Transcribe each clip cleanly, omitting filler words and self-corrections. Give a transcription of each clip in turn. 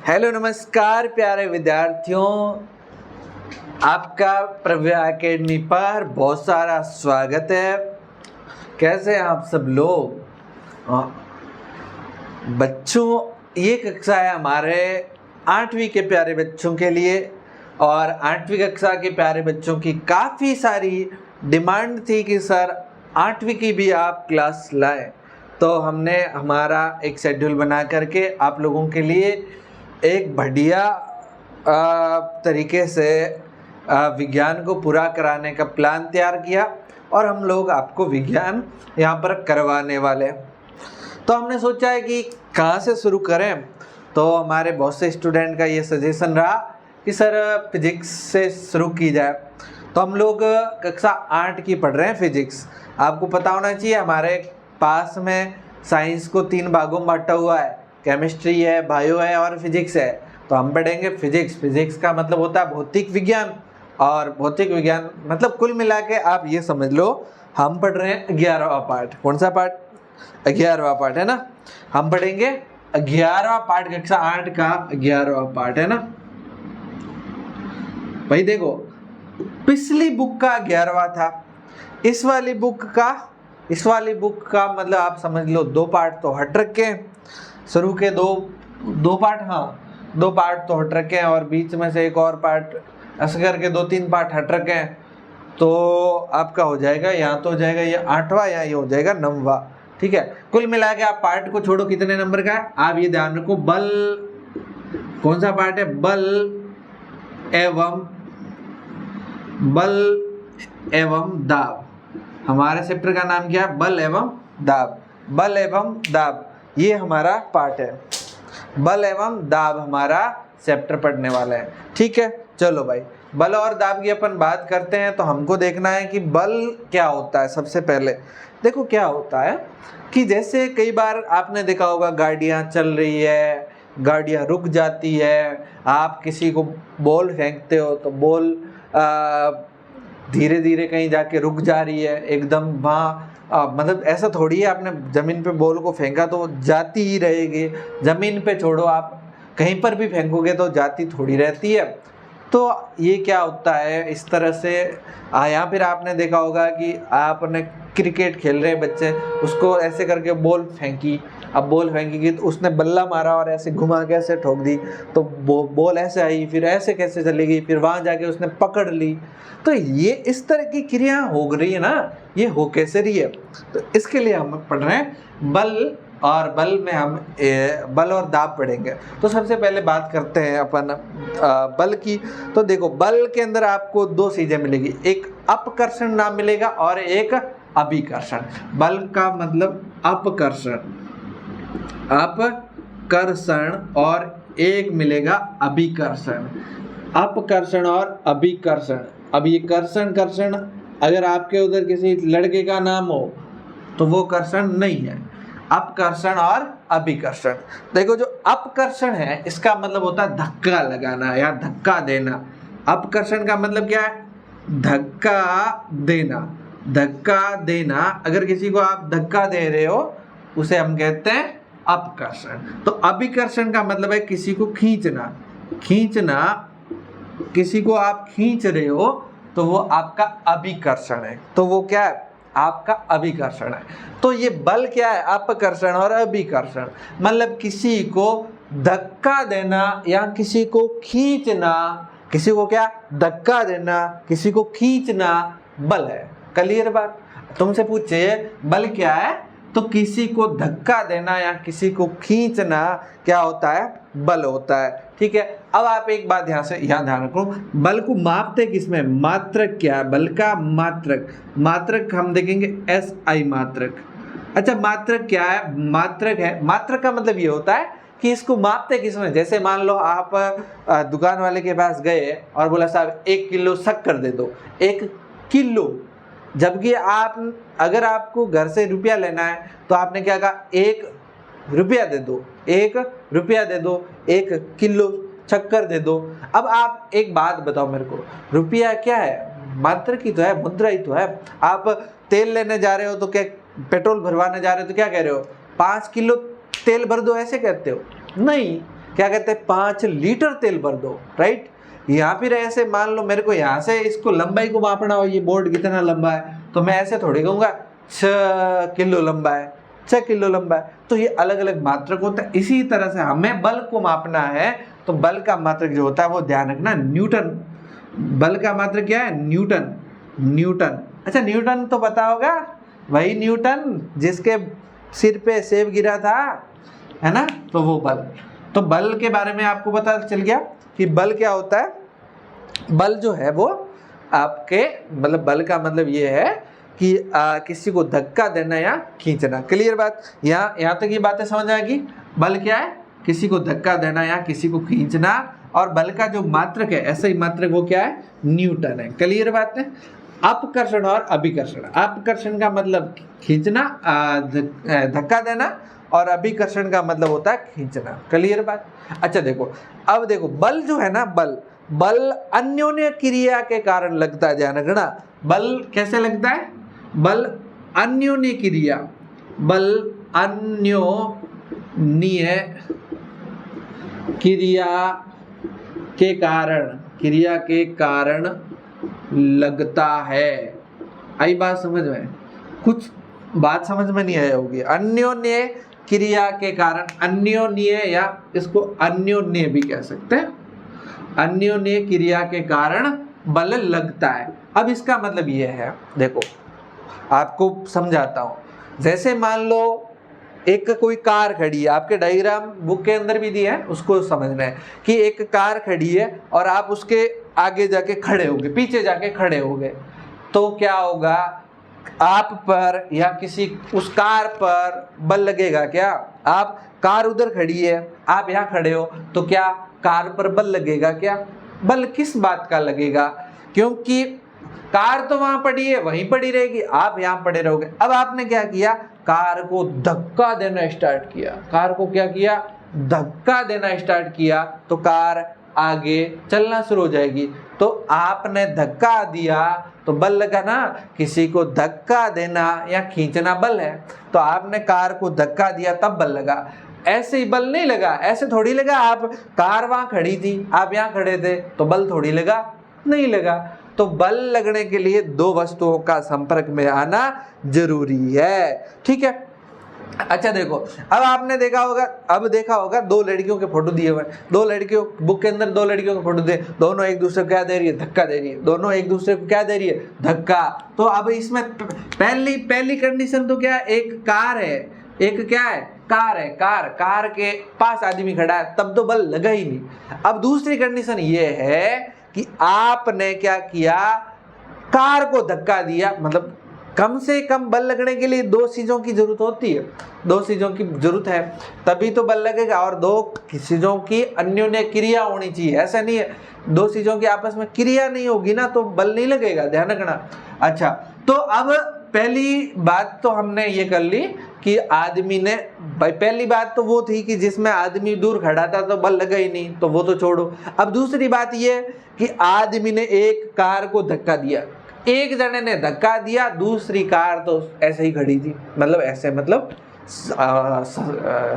Hello नमस्कार प्यारे विद्यार्थियों, आपका प्रव्या एकेडमी पर बहुत सारा स्वागत है। कैसे हैं आप सब लोग? बच्चों, ये कक्षा है हमारे 8वीं के प्यारे बच्चों के लिए और 8वीं कक्षा के प्यारे बच्चों की काफ़ी सारी डिमांड थी कि सर 8वीं की भी आप क्लास लाएं। तो हमने हमारा एक शेड्यूल बना करके आप लोगों के लिए एक बढ़िया तरीके से विज्ञान को पूरा कराने का प्लान तैयार किया और हम लोग आपको विज्ञान यहाँ पर करवाने वाले हैं। तो हमने सोचा है कि कहाँ से शुरू करें, तो हमारे बहुत से स्टूडेंट का ये सजेशन रहा कि सर फिजिक्स से शुरू की जाए। तो हम लोग कक्षा 8 की पढ़ रहे हैं फिजिक्स। आपको पता होना चाहिए हमारे पास में साइंस को 3 भागों में बांटा हुआ है, केमिस्ट्री है, बायो है और फिजिक्स है। तो हम पढ़ेंगे फिजिक्स। फिजिक्स का मतलब होता है भौतिक विज्ञान, और भौतिक विज्ञान मतलब कुल मिला के आप ये समझ लो हम पढ़ रहे हैं 11वां पार्ट। कौन सा पार्ट? 11वां पार्ट है ना। हम पढ़ेंगे 11वां पार्ट, कक्षा 8 का 11वां पार्ट है ना भाई। देखो, पिछली बुक का 11वां था, इस वाली बुक का मतलब आप समझ लो 2 पार्ट तो हट रखे हैं। शुरू के दो पार्ट, हाँ 2 पार्ट तो हट रखे हैं और बीच में से एक और पार्ट, ऐसे करके 2-3 पार्ट हट रखे हैं। तो आपका हो जाएगा, यहाँ तो हो जाएगा ये 8वां, या ये हो जाएगा 9वां। ठीक है, कुल मिला के आप पार्ट को छोड़ो कितने नंबर का है आप ये ध्यान रखो। बल कौन सा पार्ट है? बल एवं दाब। हमारे चैप्टर का नाम क्या है? बल एवं दाब। बल एवं दाब ये हमारा पार्ट है। बल एवं दाब हमारा चैप्टर पढ़ने वाला है। ठीक है, चलो भाई, बल और दाब की अपन बात करते हैं। तो हमको देखना है कि बल क्या होता है। सबसे पहले देखो क्या होता है कि जैसे कई बार आपने देखा होगा गाड़ियां चल रही है, गाड़ियां रुक जाती है, आप किसी को बॉल फेंकते हो तो बॉल धीरे धीरे कहीं जाके रुक जा रही है एकदम वहाँ। मतलब ऐसा थोड़ी है आपने ज़मीन पे बॉल को फेंका तो जाती ही रहेगी। ज़मीन पे छोड़ो, आप कहीं पर भी फेंकोगे तो जाती थोड़ी रहती है। तो ये क्या होता है इस तरह से। या फिर आपने देखा होगा कि आपने क्रिकेट खेल रहे बच्चे, उसको ऐसे करके बॉल फेंकी, अब बॉल फेंकी तो उसने बल्ला मारा और ऐसे घुमा के ऐसे ठोक दी तो बॉल ऐसे आई, फिर ऐसे कैसे चली गई, फिर वहाँ जाके उसने पकड़ ली। तो ये इस तरह की क्रिया हो रही है ना, ये हो कैसे रही है। तो इसके लिए हम पढ़ रहे हैं बल, और बल में हम बल और दाब पढ़ेंगे। तो सबसे पहले बात करते हैं अपन बल की। तो देखो, बल के अंदर आपको 2 चीजें मिलेगी, एक अपकर्षण नाम मिलेगा और एक अभिकर्षण। बल का मतलब अपकर्षण और एक मिलेगा अभिकर्षण। अपकर्षण और अभिकर्षण। अब ये कर्षण अगर आपके उधर किसी लड़के का नाम हो तो वो कर्षण नहीं है, अपकर्षण और अभिकर्षण। देखो, जो अपकर्षण है इसका मतलब होता है धक्का लगाना या धक्का देना। अपकर्षण का मतलब क्या है? धक्का देना। अगर किसी को आप धक्का दे रहे हो उसे हम कहते हैं अपकर्षण। तो अभिकर्षण का मतलब है किसी को खींचना। किसी को आप खींच रहे हो तो वो आपका अभिकर्षण है। तो वो क्या है? आपका अभिकर्षण है। तो ये बल क्या है? अपकर्षण और अभिकर्षण। मतलब किसी को धक्का देना या किसी को खींचना। किसी को क्या? धक्का देना, किसी को खींचना बल है। क्लियर बात? तुमसे पूछे बल क्या है, तो किसी को धक्का देना या किसी को खींचना क्या होता है? बल होता है। ठीक है, अब आप एक बात यहाँ ध्यान रखो, बल को मापते किसमें? मात्रक क्या है? बल का मात्रक हम देखेंगे SI मात्रक। अच्छा, मात्रक क्या है? मात्रक का मतलब ये होता है कि इसको मापते किसमें। जैसे मान लो आप दुकान वाले के पास गए और बोला साहब 1 किलो शक्कर दे दो, 1 किलो। जबकि अगर आपको घर से रुपया लेना है तो आपने क्या कहा? 1 रुपया दे दो, 1 रुपया दे दो, 1 किलो शक्कर दे दो। अब आप एक बात बताओ मेरे को, रुपया क्या है? मात्रक ही तो है, मुद्रा ही तो है। आप तेल लेने जा रहे हो तो क्या, पेट्रोल भरवाने जा रहे हो तो क्या कह रहे हो? 5 किलो तेल भर दो, ऐसे कहते हो? नहीं, क्या कहते हैं 5 लीटर तेल भर दो, राइट। यहाँ फिर ऐसे मान लो मेरे को यहाँ से इसको लंबाई को मापना हो, ये बोर्ड कितना लंबा है, तो मैं ऐसे थोड़ी कहूँगा 6 किलो लंबा है, 6 किलो लंबा है। तो ये अलग अलग मात्रक होता है। इसी तरह से हमें बल को मापना है तो बल का मात्रक जो होता है वो ध्यान रखना न्यूटन। बल का मात्रक क्या है? न्यूटन। न्यूटन, अच्छा न्यूटन तो पता होगा, वही न्यूटन जिसके सिर पे सेब गिरा था, है ना, तो वो बल। तो बल के बारे में आपको पता चल गया कि बल क्या होता है। बल जो है वो आपके मतलब बल का मतलब ये है कि किसी को धक्का देना या खींचना। क्लियर बात? यहाँ तक ये बातें समझ आएगी। बल क्या है? किसी को धक्का देना या किसी को खींचना। और बल का जो मात्रक है, ऐसा ही मात्रक वो क्या है? न्यूटन है। क्लियर बात है? अपकर्षण और अभिकर्षण। अपकर्षण का मतलब खींचना, धक्का देना, और अभिकर्षण का मतलब होता है खींचना। क्लियर बात? अच्छा देखो, अब देखो बल जो है ना, बल अन्योन्य क्रिया के कारण लगता है। ध्यान रखना, बल कैसे लगता है? बल अन्योन्य क्रिया, बल अन्योन्य क्रिया के कारण लगता है। आई बात समझ में? कुछ बात समझ में नहीं आया होगी। अन्योन्य क्रिया के कारण, अन्योन्य या इसको अन्योन्य भी कह सकते हैं, अन्योन्य क्रिया के कारण बल लगता है। अब इसका मतलब ये है, देखो आपको समझाता हूं। जैसे मान लो एक कोई कार खड़ी है, आपके डायग्राम बुक के अंदर भी दिया है, उसको समझना है कि एक कार खड़ी है और आप उसके आगे जाके खड़े होगे, पीछे जाके खड़े होगे, तो क्या होगा? आप पर या किसी उस कार पर बल लगेगा क्या? आप कार उधर खड़ी है, आप यहाँ खड़े हो, तो क्या कार पर बल लगेगा क्या? बल किस बात का लगेगा? क्योंकि कार तो वहां पड़ी है, वहीं पड़ी रहेगी, आप यहाँ पड़े रहोगे। अब आपने क्या किया? कार को धक्का देना स्टार्ट किया। कार को क्या किया? धक्का देना स्टार्ट किया, तो कार आगे चलना शुरू हो जाएगी। तो आपने धक्का दिया तो बल लगा ना। किसी को धक्का देना या खींचना बल है, तो आपने कार को धक्का दिया तब बल लगा। ऐसे ही बल नहीं लगा, ऐसे थोड़ी लगा। आप कार वहां खड़ी थी, आप यहाँ खड़े थे, तो बल थोड़ी लगा, नहीं लगा। तो बल लगने के लिए दो वस्तुओं का संपर्क में आना जरूरी है। ठीक है? अच्छा देखो, अब आपने देखा होगा दो लड़कियों के फोटो दिए हुए, दो लड़कियों बुक के अंदर दो लड़कियों के फोटो दे, दोनों एक दूसरे को क्या दे रही है? धक्का दे रही है। दोनों एक दूसरे को क्या दे रही है? धक्का। तो अब इसमें पहली कंडीशन तो क्या है? एक कार है, एक क्या है? कार है। कार के पास आदमी खड़ा है, तब तो बल लगा ही नहीं। अब दूसरी कंडीशन ये है कि आपने क्या किया? कार को धक्का दिया। मतलब कम से कम बल लगने के लिए दो चीजों की जरूरत होती है, दो चीजों की जरूरत है, तभी तो बल लगेगा। और दो चीजों की अन्योन्य क्रिया होनी चाहिए। ऐसा नहीं है दो चीजों की आपस में क्रिया नहीं होगी ना तो बल नहीं लगेगा। ध्यान रखना। अच्छा, तो अब पहली बात तो हमने ये कर ली कि आदमी ने, भाई पहली बात तो वो थी कि जिसमें आदमी दूर खड़ा था तो बल लगा ही नहीं, तो वो तो छोड़ो। अब दूसरी बात ये कि आदमी ने एक कार को धक्का दिया, एक जने ने धक्का दिया, दूसरी कार तो ऐसे ही खड़ी थी, मतलब ऐसे मतलब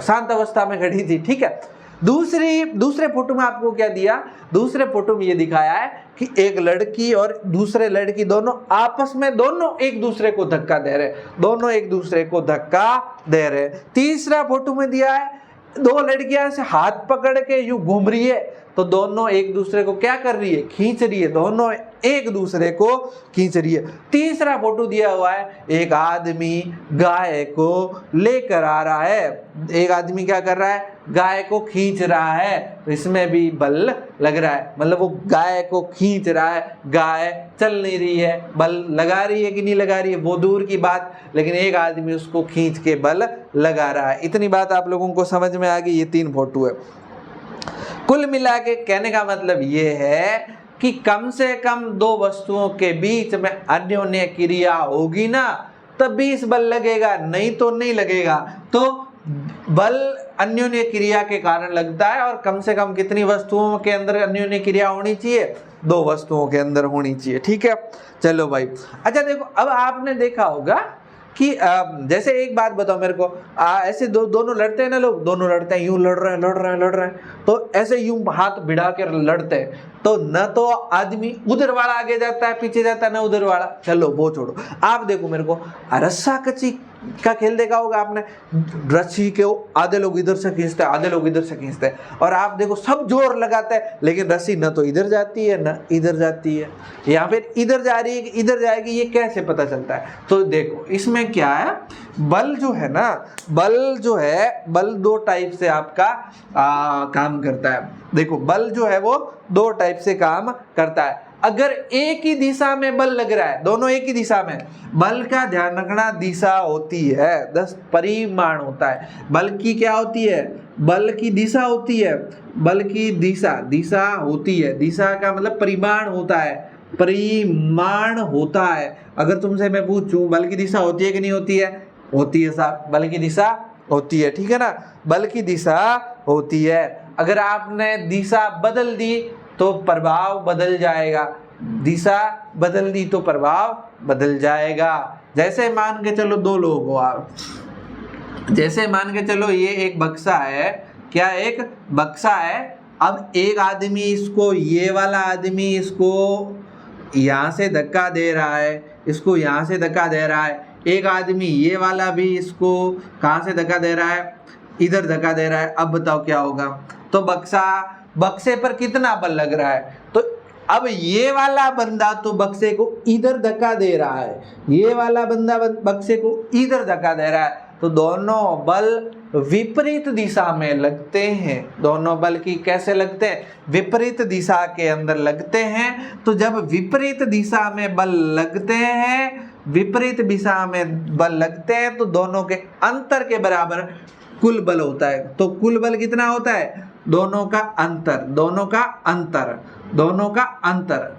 शांत अवस्था में खड़ी थी। ठीक है? दूसरे फोटो में आपको क्या दिया? दूसरे फोटो में ये दिखाया है कि एक लड़की और दूसरे लड़की दोनों आपस में दोनों एक दूसरे को धक्का दे रहे, दोनों एक दूसरे को धक्का दे रहे। तीसरा फोटो में दिया है दो लड़कियां से हाथ पकड़ के यूं घूम रही है, तो दोनों एक दूसरे को क्या कर रही है? खींच रही है, दोनों एक दूसरे को खींच रही है। तीसरा फोटो दिया हुआ है एक आदमी गाय को लेकर आ रहा है, एक आदमी क्या कर रहा है? गाय को खींच रहा है, तो इसमें भी बल लग रहा है। मतलब वो गाय को खींच रहा है, गाय चल नहीं रही है, बल लगा रही है कि नहीं लगा रही है वो दूर की बात, लेकिन एक आदमी उसको खींच के बल लगा रहा है। इतनी बात आप लोगों को समझ में आ गई? ये 3 फोटो है। कुल मिला के कहने का मतलब ये है कि कम से कम दो वस्तुओं के बीच में अन्योन्य क्रिया होगी ना तभी इस बल लगेगा, नहीं तो नहीं लगेगा। तो बल अन्योन्य क्रिया के कारण लगता है, और कम से कम कितनी वस्तुओं के अंदर अन्योन्य क्रिया होनी चाहिए? 2 वस्तुओं के अंदर होनी चाहिए। ठीक है? चलो भाई। अच्छा देखो, अब आपने देखा होगा कि जैसे एक बात बताओ मेरे को, ऐसे दोनों लड़ते हैं ना, लोग दोनों लड़ते हैं, यूं लड़ रहे हैं, तो ऐसे यूं हाथ भिड़ा कर लड़ते हैं, तो न तो आदमी उधर वाला आगे जाता है पीछे जाता है, न उधर वाला। चलो वो छोड़ो, आप देखो मेरे को, रस्सा कच्ची का खेल देखा होगा आपने, रस्सी के आधे लोग इधर से खींचते हैं, आधे लोग इधर से खींचते हैं, और आप देखो सब जोर लगाते हैं, लेकिन रस्सी न तो इधर जाती है न इधर जाती है, या फिर इधर जा रही है कि इधर जाएगी, ये कैसे पता चलता है? तो देखो इसमें क्या है, बल जो है ना, बल दो टाइप से आपका काम करता है। देखो बल जो है वो दो टाइप से काम करता है। अगर एक ही दिशा में बल लग रहा है, दोनों एक ही दिशा में, बल का ध्यान रखना, दिशा होती है 10 परिमाण होता है। बल की क्या होती है? बल की दिशा होती है, बल की दिशा होती है, दिशा का मतलब परिमाण होता है, परिमाण होता है। अगर तुमसे मैं पूछूं बल की दिशा होती है कि नहीं होती है? होती है साहब, बल की दिशा होती है, ठीक है ना, बल की दिशा होती है। अगर आपने दिशा बदल दी तो प्रभाव बदल जाएगा, दिशा बदल दी तो प्रभाव बदल जाएगा। जैसे मान के चलो दो लोग हो आप, जैसे मान के चलो ये एक बक्सा है, क्या एक बक्सा है, अब एक आदमी इसको, ये वाला आदमी इसको यहाँ से धक्का दे रहा है, इसको यहाँ से धक्का दे रहा है, एक आदमी ये वाला भी इसको कहाँ से धक्का दे रहा है? इधर धक्का दे रहा है। अब बताओ क्या होगा? तो बक्से पर कितना बल लग रहा है? तो अब ये वाला बंदा तो बक्से को इधर धक्का दे रहा है, ये वाला बंदा बक्से को इधर धक्का दे रहा है, तो दोनों बल विपरीत दिशा में लगते हैं। दोनों बल की कैसे लगते हैं? विपरीत दिशा के अंदर लगते हैं। तो जब विपरीत दिशा में बल लगते हैं, विपरीत दिशा में बल लगते हैं, तो दोनों के अंतर के बराबर कुल बल होता है। तो कुल बल कितना होता है? दोनों का अंतर, दोनों का अंतर, दोनों का अंतर।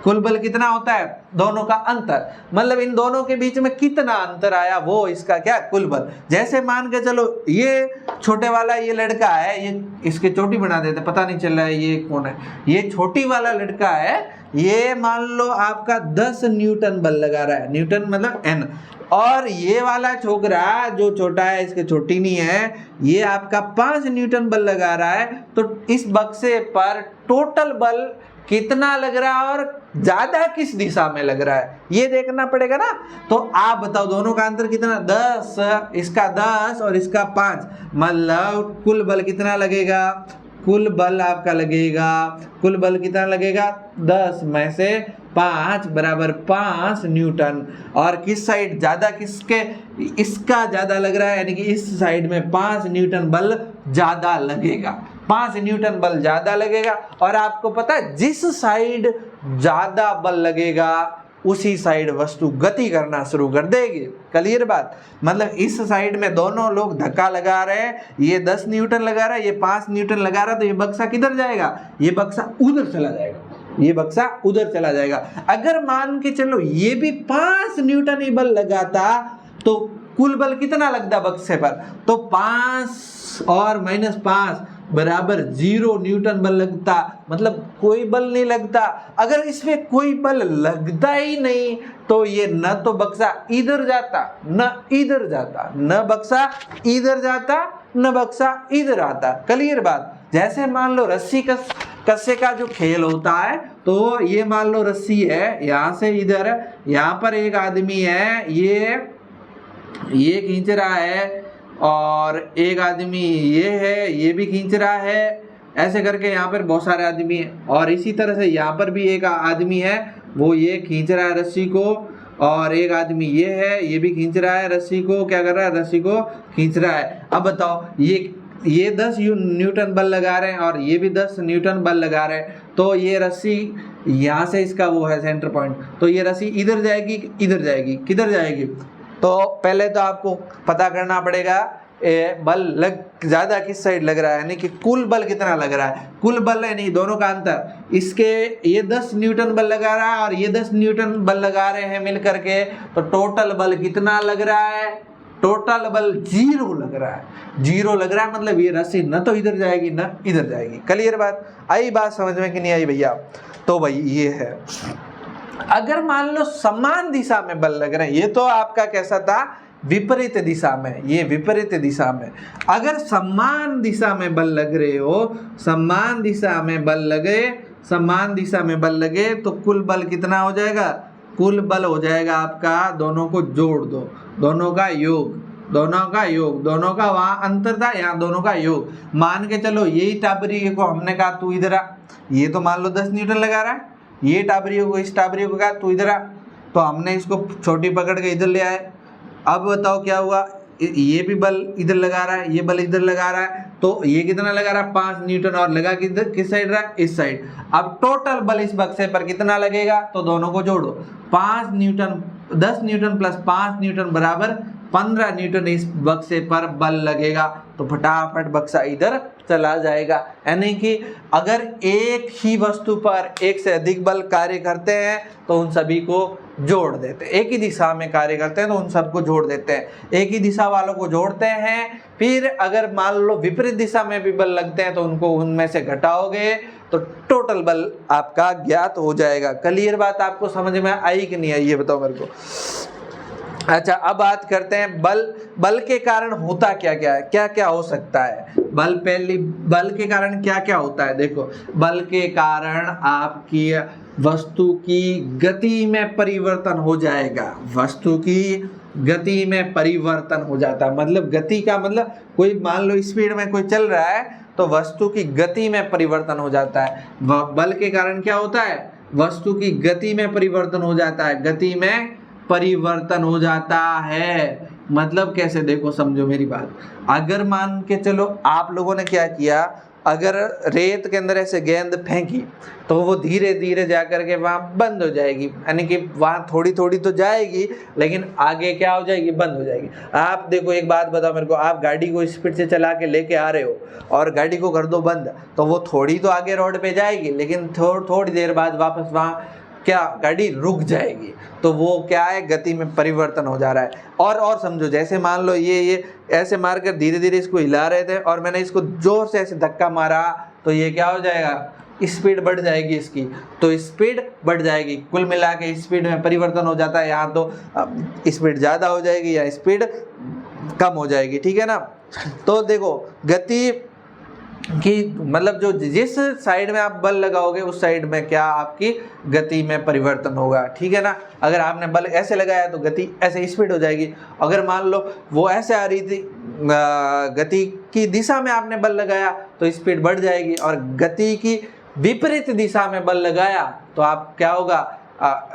कुल बल कितना होता है? दोनों का अंतर, मतलब इन दोनों के बीच में कितना अंतर आया वो इसका क्या? कुल बल। जैसे मान के चलो ये छोटे वाला ये लड़का है, ये इसके चोटी बना देते, पता नहीं चल रहा है ये कौन है, ये छोटी वाला लड़का है, ये मान लो आपका 10 न्यूटन बल लगा रहा है, न्यूटन मतलब n, और ये वाला छोकरा जो छोटा है, इसके छोटी नहीं है, ये आपका 5 न्यूटन बल लगा रहा है। तो इस बक्से पर टोटल बल कितना लग रहा है और ज्यादा किस दिशा में लग रहा है, ये देखना पड़ेगा ना। तो आप बताओ दोनों का अंतर कितना? 10, इसका 10 और इसका 5, मतलब कुल बल कितना लगेगा? कुल बल आपका लगेगा, कुल बल कितना लगेगा? 10 में से 5 बराबर 5 न्यूटन। और किस साइड ज्यादा, किसके? इसका ज्यादा लग रहा है, यानी कि इस साइड में 5 न्यूटन बल ज्यादा लगेगा, 5 न्यूटन बल ज्यादा लगेगा। और आपको पता है जिस साइड ज्यादा बल लगेगा उसी साइड वस्तु गति करना शुरू कर देगी। क्लियर बात? मतलब इस साइड में दोनों लोग धक्का लगा रहे हैं, ये 10 न्यूटन लगा रहा है, ये 5 न्यूटन लगा रहा है, तो ये बक्सा किधर जाएगा? ये बक्सा उधर चला जाएगा, ये बक्सा उधर चला जाएगा। अगर मान के चलो ये भी 5 न्यूटन ही बल लगाता तो कुल बल कितना लगता बक्से पर? तो 5 और -5 बराबर 0 न्यूटन बल लगता, मतलब कोई बल नहीं लगता। अगर इसमें कोई बल लगता ही नहीं तो ये न तो बक्सा इधर जाता न इधर जाता, न बक्सा इधर जाता न बक्सा इधर आता। क्लियर बात? जैसे मान लो रस्सी कस्से का जो खेल होता है, तो ये मान लो रस्सी है, यहाँ से इधर, यहाँ पर एक आदमी है, ये खींच रहा है, और एक आदमी ये है, ये भी खींच रहा है, ऐसे करके यहाँ पर बहुत सारे आदमी हैं। और इसी तरह से यहाँ पर भी एक आदमी है, वो ये खींच रहा है रस्सी को, और एक आदमी ये है, ये भी खींच रहा है रस्सी को, क्या कर रहा है? रस्सी को खींच रहा है। अब बताओ ये 10 न्यूटन बल लगा रहे हैं और ये भी 10 न्यूटन बल लगा रहे हैं, तो ये रस्सी यहाँ से, इसका वो है सेंटर पॉइंट, तो ये रस्सी इधर जाएगी, इधर जाएगी, किधर जाएगी? तो पहले तो आपको पता करना पड़ेगा बल ज्यादा किस साइड लग रहा है, यानी कि कुल बल कितना लग रहा है। कुल बल यानी दोनों का अंतर, इसके ये 10 न्यूटन बल लगा रहा है और ये 10 न्यूटन बल लगा रहे हैं मिल करके, तो टोटल बल कितना लग रहा है? टोटल बल 0 लग रहा है। 0 लग रहा है, मतलब ये रस्सी न तो इधर जाएगी न इधर जाएगी। क्लियर बात? आई बात समझ में कि नहीं आई भैया? तो भाई ये है। अगर मान लो समान दिशा में बल लग रहे हैं, ये तो आपका कैसा था, विपरीत दिशा में, ये विपरीत दिशा में। अगर समान दिशा में बल लग रहे हो, समान दिशा में बल लगे, समान दिशा में बल लगे तो कुल बल कितना हो जाएगा, कुल बल हो जाएगा आपका, दोनों को जोड़ दो, दोनों का योग, दोनों का योग, दोनों का वहां अंतर था, यहाँ दोनों का योग। मान के चलो यही टाबरी को हमने कहा तू इधर आ, ये तो मान लो 10 न्यूटन लगा रहा है, ये टाबरी को इस टाबरी को कहा तू इधर आ, तो हमने इसको छोटी पकड़ के इधर ले आए। अब बताओ क्या हुआ, ये भी बल इधर लगा रहा है, ये बल इधर लगा रहा है, तो ये कितना लगा रहा है, 5 न्यूटन, और लगा किधर, किस साइड रहा है, इस साइड। अब टोटल बल इस बक्से पर कितना लगेगा, तो दोनों को जोड़ो, 5 न्यूटन, 10 न्यूटन प्लस 5 न्यूटन बराबर 15 न्यूटन इस बक्से पर बल लगेगा। तो फटाफट बक्सा इधर चला जाएगा। यानी कि अगर एक ही वस्तु पर एक से अधिक बल कार्य करते हैं तो उन सभी को जोड़ देते हैं, एक ही दिशा में कार्य करते हैं तो उन सबको जोड़ देते हैं, एक ही दिशा वालों को जोड़ते हैं। फिर अगर मान लो विपरीत दिशा में भी बल लगते हैं तो उनको उनमें से घटाओगे तो टोटल बल आपका ज्ञात हो जाएगा। क्लियर बात आपको समझ में आई कि नहीं आई, ये बताओ मेरे को। अच्छा, अब बात करते हैं बल के कारण होता क्या क्या है, क्या क्या हो सकता है। बल के कारण क्या क्या होता है, देखो बल के कारण आपकी वस्तु की गति में परिवर्तन हो जाएगा, वस्तु की गति में परिवर्तन हो जाता है। मतलब गति का मतलब कोई मान लो स्पीड में कोई चल रहा है तो वस्तु की गति में परिवर्तन हो जाता है। बल के कारण क्या होता है, वस्तु की गति में परिवर्तन हो जाता है, गति में परिवर्तन हो जाता है। मतलब कैसे, देखो समझो मेरी बात। अगर मान के चलो आप लोगों ने क्या किया, अगर रेत के अंदर ऐसे गेंद फेंकी तो वो धीरे धीरे जा करके वहाँ बंद हो जाएगी, यानी कि वहाँ थोड़ी थोड़ी तो जाएगी लेकिन आगे क्या हो जाएगी, बंद हो जाएगी। आप देखो एक बात बताओ मेरे को, आप गाड़ी को स्पीड से चला के लेके आ रहे हो और गाड़ी को कर दो बंद, तो वो थोड़ी तो आगे रोड पे जाएगी लेकिन थोड़ी देर बाद वापस वहाँ क्या गाड़ी रुक जाएगी। तो वो क्या है, गति में परिवर्तन हो जा रहा है। और समझो, जैसे मान लो ये ऐसे मारकर धीरे धीरे इसको हिला रहे थे और मैंने इसको जोर से ऐसे धक्का मारा तो ये क्या हो जाएगा, स्पीड बढ़ जाएगी इसकी, तो स्पीड बढ़ जाएगी। कुल मिला के स्पीड में परिवर्तन हो जाता है, यहाँ तो स्पीड ज़्यादा हो जाएगी या स्पीड कम हो जाएगी, ठीक है ना। तो देखो गति कि मतलब जो जिस साइड में आप बल लगाओगे उस साइड में क्या आपकी गति में परिवर्तन होगा, ठीक है ना। अगर आपने बल ऐसे लगाया तो गति ऐसे स्पीड हो जाएगी। अगर मान लो वो ऐसे आ रही थी, गति की दिशा में आपने बल लगाया तो स्पीड बढ़ जाएगी, और गति की विपरीत दिशा में बल लगाया तो आप क्या होगा,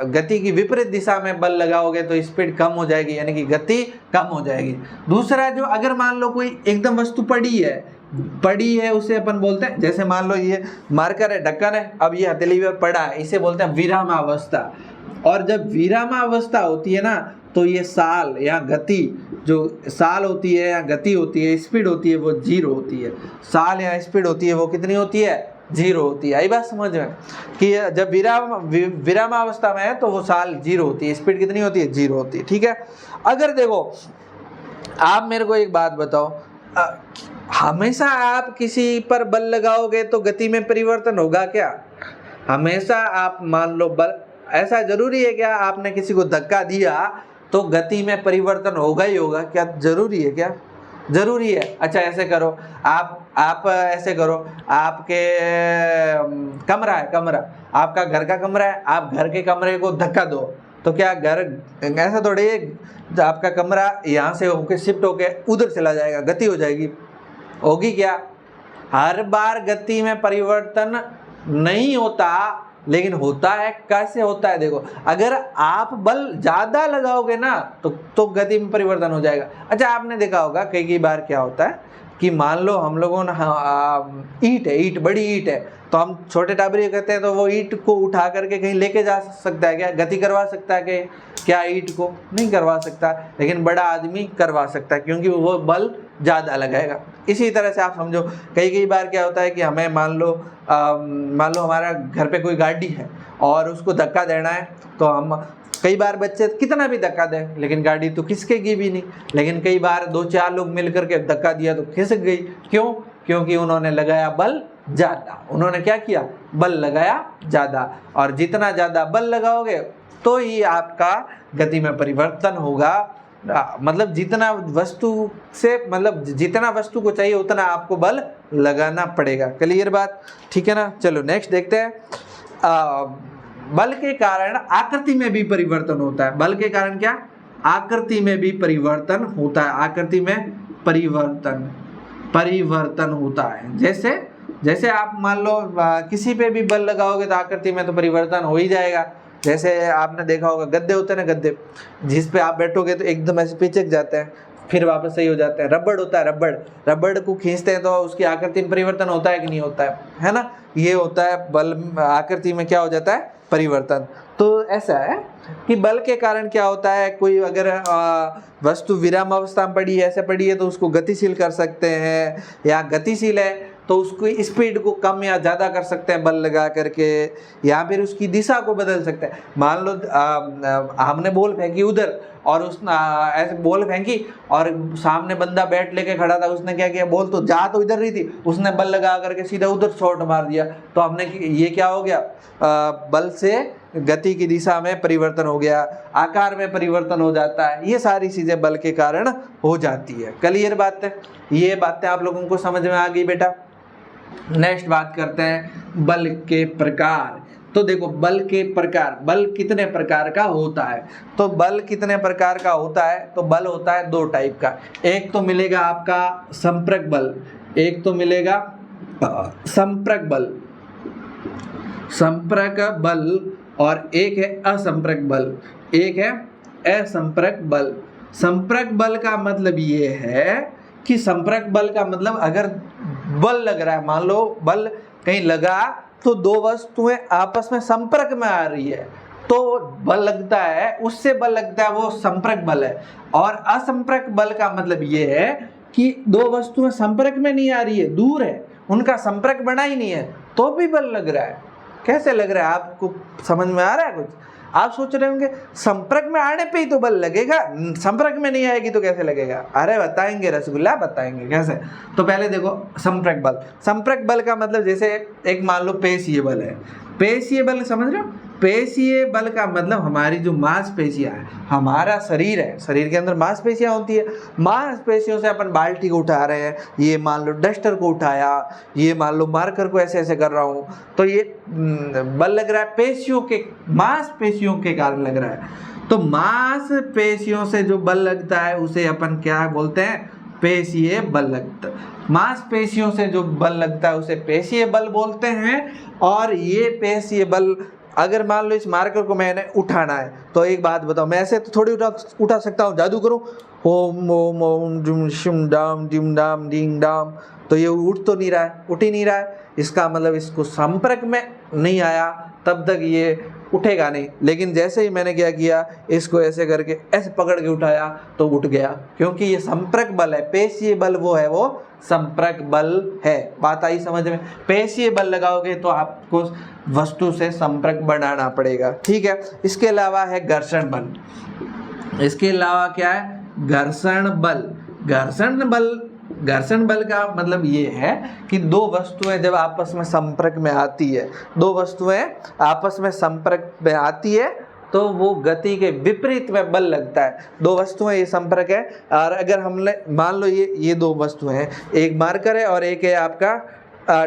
गति की विपरीत दिशा में बल लगाओगे तो स्पीड कम हो जाएगी, यानी कि गति कम हो जाएगी। दूसरा, जो अगर मान लो कोई एकदम वस्तु पड़ी है उसे अपन बोलते हैं, जैसे मान लो ये मार्कर है, ढक्कन है, अब ये हथेली पर पड़ा है, इसे बोलते हैं विरामावस्था। और जब विरामावस्था होती है ना तो ये साल या गति, जो साल होती है या गति होती है, स्पीड होती है, वो 0 होती है। साल या स्पीड होती है वो कितनी होती है, 0 होती है। आई बात समझ में कि जब विरामावस्था में है तो वो साल 0 होती है, स्पीड कितनी होती है, 0 होती है, ठीक है। अगर देखो आप मेरे को एक बात बताओ, हमेशा आप किसी पर बल लगाओगे तो गति में परिवर्तन होगा क्या? हमेशा आप मान लो बल, ऐसा जरूरी है क्या आपने किसी को धक्का दिया तो गति में परिवर्तन होगा ही होगा क्या? जरूरी है क्या? जरूरी है। अच्छा ऐसे करो, आप ऐसे करो, आपके कमरा है, आपका घर का कमरा है, आप घर के कमरे को धक्का दो तो क्या घर, ऐसा थोड़ी है आपका कमरा यहाँ से होके शिफ्ट होके उधर चला जाएगा, गति हो जाएगी, होगी क्या? हर बार गति में परिवर्तन नहीं होता, लेकिन होता है। कैसे होता है देखो, अगर आप बल ज्यादा लगाओगे ना तो गति में परिवर्तन हो जाएगा। अच्छा आपने देखा होगा कई बार क्या होता है कि मान लो हम लोगों ने ईंट बड़ी ईंट है तो हम छोटे टाबरी कहते हैं, तो वो ईंट को उठा करके कहीं लेके जा सकता है क्या? गति करवा सकता है क्या ईंट को? नहीं करवा सकता, लेकिन बड़ा आदमी करवा सकता है क्योंकि वो बल ज़्यादा लगाएगा। इसी तरह से आप समझो कई बार क्या होता है कि हमें मान लो हमारा घर पे कोई गाड़ी है और उसको धक्का देना है, तो हम कई बार बच्चे कितना भी धक्का दें लेकिन गाड़ी तो खिसकेगी भी नहीं, लेकिन कई बार 2-4 लोग मिल करके धक्का दिया तो खिसक गई। क्यों? क्योंकि उन्होंने लगाया बल ज्यादा। उन्होंने क्या किया? बल लगाया ज्यादा। और जितना ज्यादा बल लगाओगे तो ही आपका गति में परिवर्तन होगा। मतलब जितना वस्तु से, मतलब जितना वस्तु को चाहिए उतना आपको बल लगाना पड़ेगा। क्लियर बात? ठीक है ना। चलो नेक्स्ट देखते हैं। बल के कारण आकृति में भी परिवर्तन होता है। बल के कारण क्या? आकृति में भी परिवर्तन होता है। आकृति में परिवर्तन होता है। जैसे आप मान लो किसी पे भी बल लगाओगे तो आकृति में तो परिवर्तन हो ही जाएगा। जैसे आपने देखा होगा गद्दे होते हैं ना, गद्दे जिस पे आप बैठोगे तो एकदम ऐसे पिचक जाते हैं, फिर वापस सही हो जाते हैं। रबड़ होता है, रबड़ को खींचते हैं तो उसकी आकृति में परिवर्तन होता है कि नहीं होता है ना? ये होता है बल, आकृति में क्या हो जाता है? परिवर्तन। तो ऐसा है कि बल के कारण क्या होता है, कोई अगर वस्तु विराम अवस्था में पड़ी है, ऐसे पड़ी है, तो उसको गतिशील कर सकते हैं, या गतिशील है तो उसकी स्पीड को कम या ज़्यादा कर सकते हैं बल लगा करके, या फिर उसकी दिशा को बदल सकते हैं। मान लो हमने बॉल फेंकी उधर और उसने ऐसे बॉल फेंकी और सामने बंदा बैट लेके खड़ा था, उसने क्या किया? बॉल तो जा तो इधर रही थी, उसने बल लगा करके सीधा उधर शॉट मार दिया, तो हमने ये क्या हो गया? बल से गति की दिशा में परिवर्तन हो गया, आकार में परिवर्तन हो जाता है। ये सारी चीज़ें बल के कारण हो जाती है। क्लियर बात है? ये बातें आप लोगों को समझ में आ गई बेटा। नेक्स्ट बात करते हैं बल के प्रकार। तो देखो बल के प्रकार, बल कितने प्रकार का होता है? तो बल कितने प्रकार का होता है? तो बल होता है दो टाइप का। एक तो मिलेगा आपका संपर्क बल, एक तो मिलेगा संपर्क बल, और एक है असंपर्क बल, एक है असंपर्क बल। संपर्क बल का मतलब ये है कि संपर्क बल का मतलब अगर बल लग रहा है, मान लो बल कहीं लगा तो दो वस्तुएं आपस में संपर्क में आ रही है तो बल लगता है, उससे बल लगता है, वो संपर्क बल है। और असंपर्क बल का मतलब ये है कि दो वस्तुएं संपर्क में नहीं आ रही है, दूर है, उनका संपर्क बना ही नहीं है, तो भी बल लग रहा है। कैसे लग रहा है? आपको समझ में आ रहा है कुछ? आप सोच रहे होंगे संपर्क में आने पे ही तो बल लगेगा, संपर्क में नहीं आएगी तो कैसे लगेगा? अरे बताएंगे रसगुल्ला, बताएंगे कैसे। तो पहले देखो संपर्क बल। संपर्क बल का मतलब जैसे एक मान लो पेशीय बल है। पेशीय बल समझ रहे हो? पेशीय बल का मतलब हमारी जो मांसपेशियां है, हमारा शरीर है, शरीर के अंदर मांसपेशियां होती है। मांसपेशियों से अपन बाल्टी को उठा रहे हैं, ये मान लो डस्टर को उठाया, ये मान लो मार्कर को ऐसे ऐसे कर रहा हूँ, तो ये बल लग रहा है पेशियों के, मांसपेशियों के कारण लग रहा है। तो मांसपेशियों से जो बल लगता है उसे अपन क्या बोलते हैं? पेशीय बल लगता है। मांसपेशियों से जो बल लगता है उसे पेशीय बल बोलते हैं। और ये पेशीय बल, अगर मान लो इस मार्कर को मैंने उठाना है, तो एक बात बताओ, मैं ऐसे तो थोड़ी उठा सकता हूँ, जादू करूँ ओम ओम ओम जुम शिम डाम डिम डाम डिंग डाम, तो ये उठ तो नहीं रहा है, उठ ही नहीं रहा है। इसका मतलब इसको संपर्क में नहीं आया, तब तक ये उठेगा नहीं। लेकिन जैसे ही मैंने क्या किया, इसको ऐसे करके ऐसे पकड़ के उठाया तो उठ गया, क्योंकि ये संपर्क बल है। पेशीय बल वो है, वो संपर्क बल है। बात आई समझ में? पेशीय बल लगाओगे तो आपको वस्तु से संपर्क बनाना पड़ेगा, ठीक है। इसके अलावा है घर्षण बल। इसके अलावा क्या है? घर्षण बल। घर्षण बल का मतलब ये है कि दो वस्तुएं जब आपस में संपर्क में आती है, दो वस्तुएं आपस में संपर्क में आती है तो वो गति के विपरीत में बल लगता है। दो वस्तुएं ये संपर्क है, और अगर हमने मान लो ये दो वस्तुएं हैं, एक मार्कर है और एक है आपका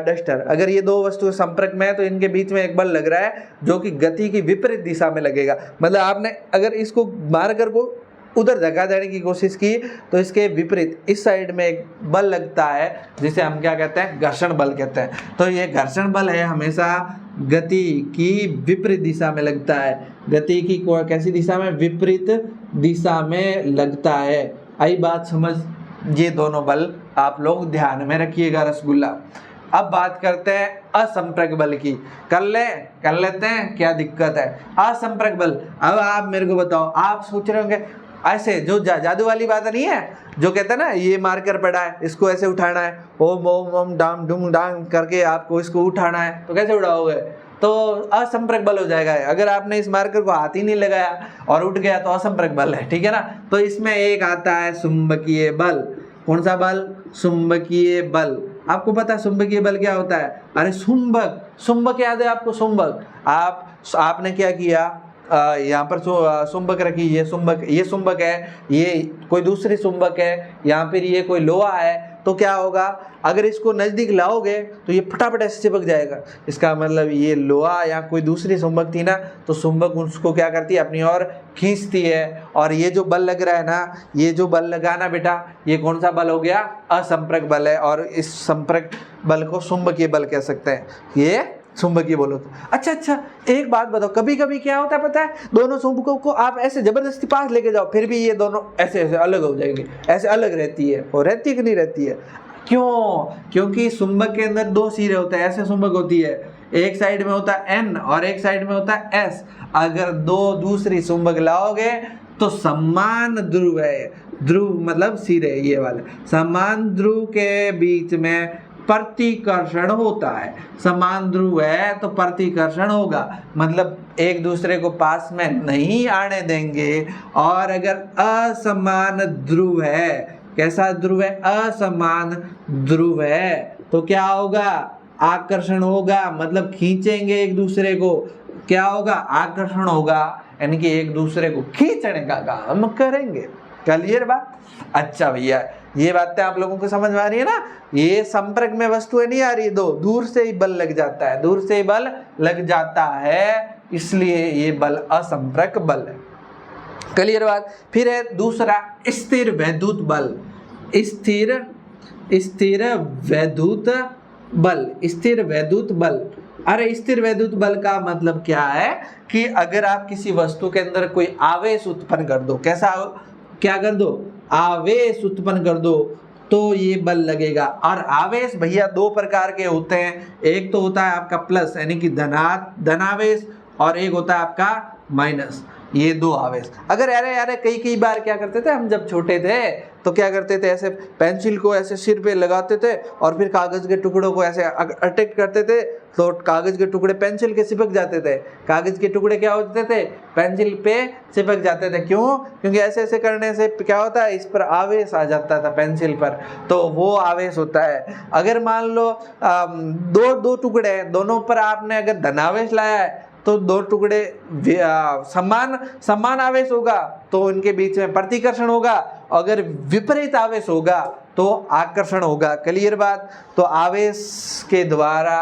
डस्टर। अगर ये दो वस्तुएं संपर्क में है तो इनके बीच में एक बल लग रहा है जो कि गति की विपरीत दिशा में लगेगा। मतलब आपने अगर इसको मार्कर को उधर धक्का देने की कोशिश की तो इसके विपरीत इस साइड में एक बल लगता है, जिसे हम क्या कहते हैं? घर्षण बल कहते हैं। तो ये घर्षण बल है, हमेशा गति की विपरीत दिशा में लगता है। गति की कैसी दिशा में? विपरीत दिशा में लगता है। आई बात समझ? ये दोनों बल आप लोग ध्यान में रखिएगा रसगुल्ला। अब बात करते हैं असंपर्क बल की। कर लेते हैं, क्या दिक्कत है? असंपर्क बल। अब आप मेरे को बताओ, आप सोच रहे होंगे ऐसे जो जादू वाली बात नहीं है, जो कहते हैं ना ये मार्कर पड़ा है, इसको ऐसे उठाना है, ओम ओम ओम डाम डुम डाम करके आपको इसको उठाना है, तो कैसे उठाओगे? तो असंपर्क बल हो जाएगा। अगर आपने इस मार्कर को हाथ ही नहीं लगाया और उठ गया तो असंपर्क बल है, ठीक है ना। तो इसमें एक आता है चुंबकीय बल। कौन सा बल? चुंबकीय बल। आपको पता है चुंबकीय बल क्या होता है? अरे चुंबक, चुंबक याद है आपको? चुंबक, आपने क्या किया, यहाँ पर चुंबक रखी, ये चुंबक है, ये कोई दूसरी चुंबक है, यहाँ पर ये कोई लोहा है, तो क्या होगा, अगर इसको नजदीक लाओगे तो ये फटाफट ऐसे चिपक जाएगा। इसका मतलब ये लोहा या कोई दूसरी चुंबक थी ना, तो चुंबक उसको क्या करती है, अपनी ओर खींचती है। और ये जो बल लग रहा है ना, ये जो बल लगा ना बेटा, ये कौन सा बल हो गया? असंपर्क बल है। और इस संपर्क बल को चुंबकीय बल कह सकते हैं, ये चुंबकीय बल होता है। अच्छा, एक बात बताओ, कभी कभी क्या होता है पता है, दोनों चुंबकों को आप ऐसे जबरदस्ती पास लेके जाओ, फिर भी ये दोनों ऐसे ऐसे अलग हो जाएंगे, ऐसे अलग रहती है। और रहती है कि नहीं रहती है? क्यों? क्योंकि चुंबक के अंदर दो सिरे होते हैं, ऐसे चुंबक होती है, एक साइड में होता है N और एक साइड में होता है S। अगर दो दूसरी चुंबक लाओगे तो समान ध्रुव है, ध्रुव मतलब सिरे, ये वाले समान ध्रुव के बीच में प्रतिकर्षण होता है। समान ध्रुव है तो प्रतिकर्षण होगा, मतलब एक दूसरे को पास में नहीं आने देंगे। और अगर असमान ध्रुव है, कैसा ध्रुव है? असमान ध्रुव है, तो क्या होगा? आकर्षण होगा, मतलब खींचेंगे एक दूसरे को। क्या होगा? आकर्षण होगा, यानी कि एक दूसरे को खींचने का काम करेंगे। क्लियर बात? अच्छा भैया, ये बातें आप लोगों को समझ में आ रही है ना? ये संपर्क में वस्तुएं नहीं आ रही, दो दूर से ही बल लग जाता है, दूर से ही बल लग जाता है, इसलिए ये बल असंपर्क बल है। क्लियर बात? फिर है दूसरा स्थिर वैद्युत बल। स्थिर वैद्युत बल, स्थिर वैद्युत बल। अरे स्थिर वैद्युत बल का मतलब क्या है कि अगर आप किसी वस्तु के अंदर कोई आवेश उत्पन्न कर दो, कैसा, क्या कर दो? आवेश उत्पन्न कर दो, तो ये बल लगेगा। और आवेश भैया दो प्रकार के होते हैं, एक तो होता है आपका प्लस यानी कि धनावेश, और एक होता है आपका माइनस, ये दो आवेश। अगर अरे कई बार क्या करते थे हम जब छोटे थे, तो क्या करते थे, ऐसे पेंसिल को ऐसे सिर पे लगाते थे और फिर कागज के टुकड़ों को ऐसे अटैक करते थे, तो कागज के टुकड़े पेंसिल के चिपक जाते थे। कागज के टुकड़े क्या होते थे? पेंसिल पे चिपक जाते थे। क्यों? क्योंकि ऐसे ऐसे करने से क्या होता है, इस पर आवेश आ जाता था पेंसिल पर, तो वो आवेश होता है। अगर मान लो दो टुकड़े हैं, दोनों पर आपने अगर धनावेश लाया है, तो दो टुकड़े समान आवेश होगा तो इनके बीच में प्रतिकर्षण होगा, अगर विपरीत आवेश होगा तो आकर्षण होगा। क्लियर बात? तो आवेश के द्वारा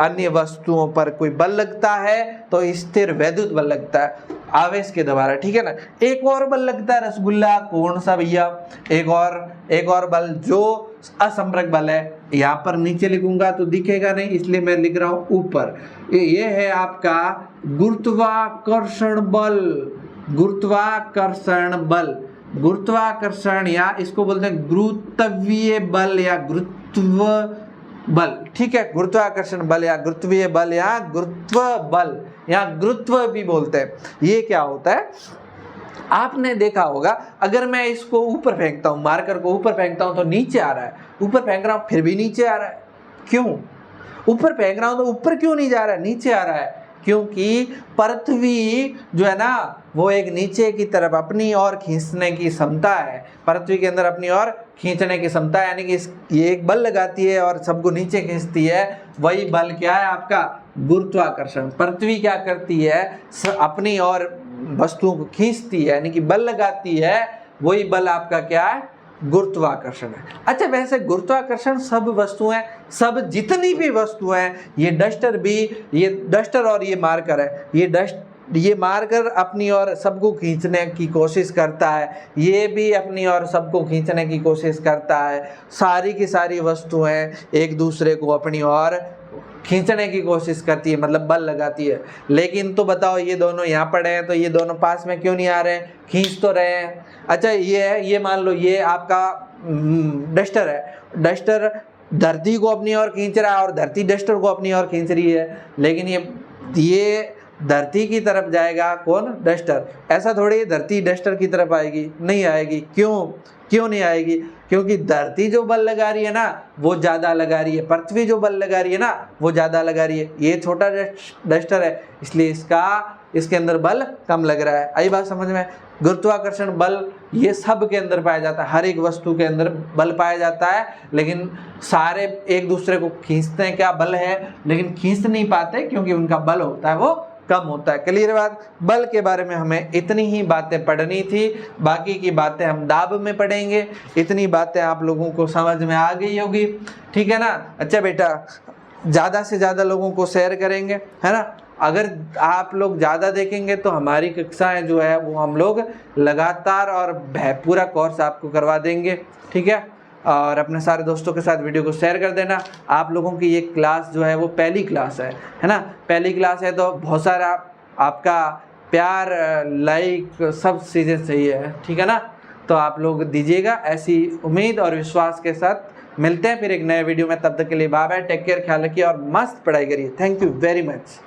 अन्य वस्तुओं पर कोई बल लगता है तो स्थिर वैद्युत बल लगता है आवेश के द्वारा, ठीक है ना। एक और बल लगता है रसगुल्ला, कौन सा भैया? एक और बल जो असंपर्क बल है, यहाँ पर नीचे लिखूंगा तो दिखेगा नहीं, इसलिए मैं लिख रहा हूं ऊपर। ये है आपका गुरुत्वाकर्षण बल। गुरुत्वाकर्षण बल, गुरुत्वाकर्षण या इसको बोलते हैं गुरुत्वीय बल या गुरुत्व बल, ठीक है। गुरुत्वाकर्षण बल या गुरुत्वीय बल या गुरुत्व बल या गुरुत्व भी बोलते हैं। ये क्या होता है, आपने देखा होगा, अगर मैं इसको ऊपर फेंकता हूं, मार्कर को ऊपर फेंकता हूं तो नीचे आ रहा है, ऊपर फेंक रहा हूं फिर भी नीचे आ रहा है। क्यों? ऊपर फेंक रहा हूं तो ऊपर क्यों नहीं जा रहा है, नीचे आ रहा है? क्योंकि पृथ्वी जो है ना, वो एक नीचे की तरफ अपनी ओर खींचने की क्षमता है। पृथ्वी के अंदर अपनी ओर खींचने की क्षमता है, यानी कि ये एक बल लगाती है और सबको नीचे खींचती है। वही बल क्या है आपका? गुरुत्वाकर्षण। पृथ्वी क्या करती है? अपनी ओर वस्तुओं को खींचती है, यानी कि बल लगाती है। वही बल आपका क्या है? गुरुत्वाकर्षण है। अच्छा, वैसे गुरुत्वाकर्षण सब वस्तुएं, सब जितनी भी वस्तुएं, ये डस्टर और ये मार्कर है, ये मार्कर अपनी ओर सबको खींचने की कोशिश करता है, ये भी अपनी ओर सबको खींचने की कोशिश करता है। सारी की सारी वस्तुएं एक दूसरे को अपनी ओर खींचने की कोशिश करती है, मतलब बल लगाती है। लेकिन तो बताओ, ये दोनों यहाँ पड़े हैं तो ये दोनों पास में क्यों नहीं आ रहे हैं? खींच तो रहे हैं। अच्छा, ये मान लो ये आपका डस्टर है, डस्टर धरती को अपनी ओर खींच रहा है और धरती डस्टर को अपनी ओर खींच रही है, लेकिन ये धरती की तरफ जाएगा कौन? डस्टर। ऐसा थोड़ी धरती डस्टर की तरफ आएगी, नहीं आएगी। क्यों नहीं आएगी? क्योंकि धरती जो बल लगा रही है ना, वो ज़्यादा लगा रही है, पृथ्वी जो बल लगा रही है ना, वो ज़्यादा लगा रही है। ये छोटा डस्टर है, इसलिए इसका इसके अंदर बल कम लग रहा है। आई बात समझ में? गुरुत्वाकर्षण बल ये सब के अंदर पाया जाता है, हर एक वस्तु के अंदर बल पाया जाता है, लेकिन सारे एक दूसरे को खींचते हैं, क्या बल है, लेकिन खींच नहीं पाते क्योंकि उनका बल होता है वो कम होता है। क्लियर बात? बल के बारे में हमें इतनी ही बातें पढ़नी थी, बाकी की बातें हम दाब में पढ़ेंगे। इतनी बातें आप लोगों को समझ में आ गई होगी, ठीक है ना? अच्छा बेटा, ज़्यादा से ज़्यादा लोगों को शेयर करेंगे, है ना? अगर आप लोग ज़्यादा देखेंगे तो हमारी कक्षाएं जो है वो हम लोग लगातार और पूरा कोर्स आपको करवा देंगे, ठीक है? और अपने सारे दोस्तों के साथ वीडियो को शेयर कर देना। आप लोगों की ये क्लास जो है वो पहली क्लास है ना? पहली क्लास है तो बहुत सारा आपका प्यार, लाइक, सब चीज़ें चाहिए, ठीक है ना? तो आप लोग दीजिएगा, ऐसी उम्मीद और विश्वास के साथ मिलते हैं फिर एक नए वीडियो में। तब तक के लिए बाय बाय, टेक केयर, ख्याल रखिए और मस्त पढ़ाई करिए। Thank you very much.